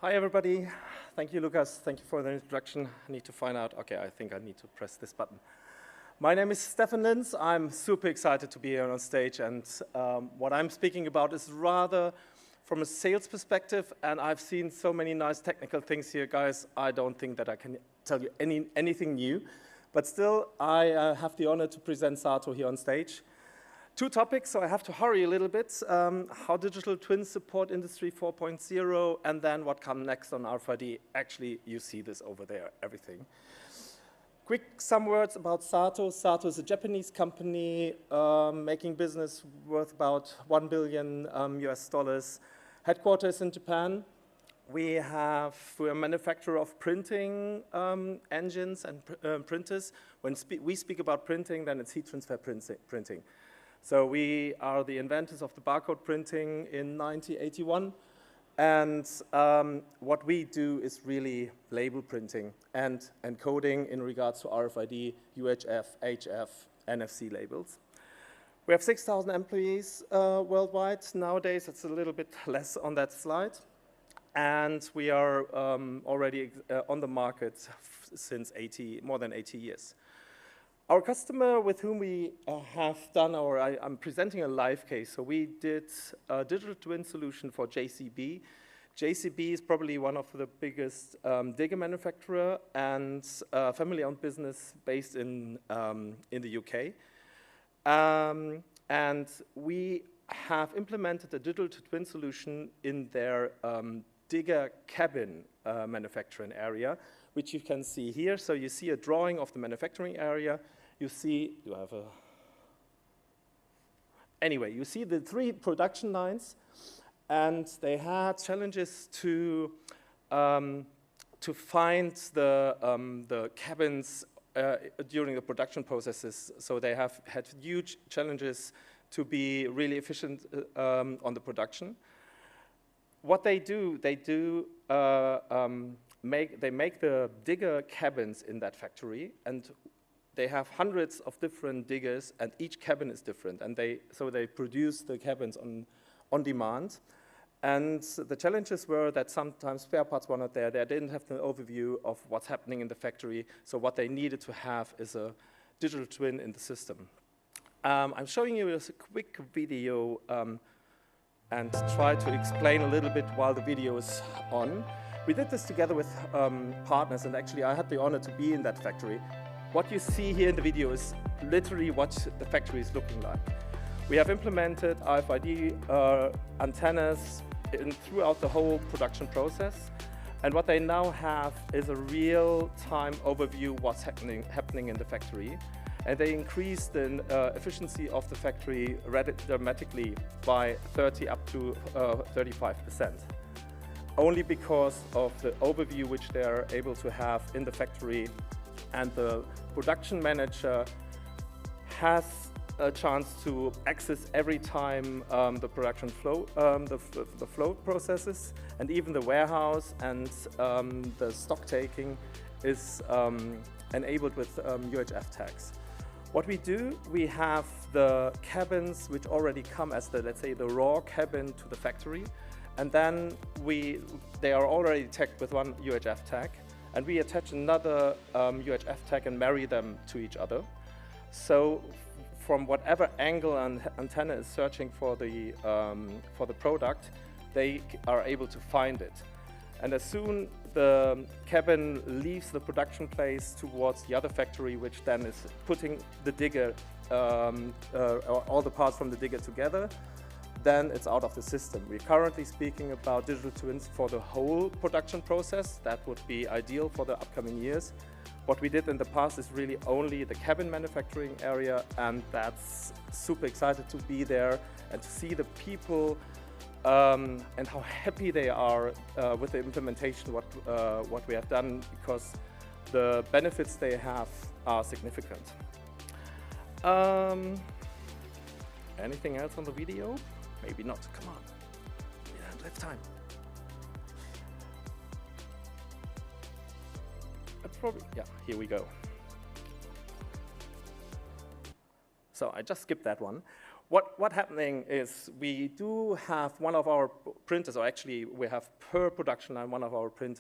Hi, everybody. Thank you, Lucas. Thank you for the introduction. I need to find out. OK, I think I need to press this button. My name is Stefan Linz. I'm super excited to be here on stage. And what I'm speaking about is rather from a sales perspective. And I've seen so many nice technical things here, guys. I don't think that I can tell you anything new. But still, I have the honor to present SATO here on stage. Two topics, so I have to hurry a little bit. How digital twins support Industry 4.0, and then what comes next on RFID. Actually, you see this over there, everything. Some words about SATO. SATO is a Japanese company making business worth about $1 billion US. Headquarters in Japan. We're a manufacturer of printing engines and printers. When we speak about printing, then it's heat transfer printing. So we are the inventors of the barcode printing in 1981. And what we do is really label printing and encoding in regards to RFID, UHF, HF, NFC labels. We have 6,000 employees worldwide. Nowadays, it's a little bit less on that slide. And we are already on the market since more than 80 years. Our customer with whom we have done I'm presenting a live case. So we did a digital twin solution for JCB. JCB is probably one of the biggest digger manufacturer and family-owned business based in the UK. And we have implemented a digital twin solution in their digger cabin manufacturing area, which you can see here. So you see a drawing of the manufacturing area. You see you see the 3 production lines, and they had challenges to find the cabins during the production processes. So they have had huge challenges to be really efficient on the production. What they do, they make the digger cabins in that factory, and they have hundreds of different diggers, and each cabin is different. And so they produce the cabins on demand. And the challenges were that sometimes spare parts were not there. They didn't have the overview of what's happening in the factory. So what they needed to have is a digital twin in the system. I'm showing you a quick video and try to explain a little bit while the video is on. We did this together with partners, and actually I had the honor to be in that factory. What you see here in the video is literally what the factory is looking like. We have implemented RFID antennas throughout the whole production process. And what they now have is a real-time overview of what's happening in the factory. And they increased the efficiency of the factory dramatically by 30 up to 35%. Only because of the overview which they are able to have in the factory, and the production manager has a chance to access every time the production flow, the flow processes, and even the warehouse and the stock taking is enabled with UHF tags. What we do, we have the cabins which already come as let's say, the raw cabin to the factory, and then they are already tagged with one UHF tag. And we attach another UHF tag and marry them to each other. So from whatever angle an antenna is searching for the product, they are able to find it. And as soon the cabin leaves the production place towards the other factory, which then is putting the digger, all the parts from the digger together, then it's out of the system. We're currently speaking about digital twins for the whole production process. That would be ideal for the upcoming years. What we did in the past is really only the cabin manufacturing area, and that's super excited to be there and to see the people and how happy they are with the implementation, what we have done, because the benefits they have are significant. Anything else on the video? Maybe not, come on. We don't have time. Yeah, here we go. So I just skipped that one. What's happening is we do have one of our printers, or actually we have per production line one of our printers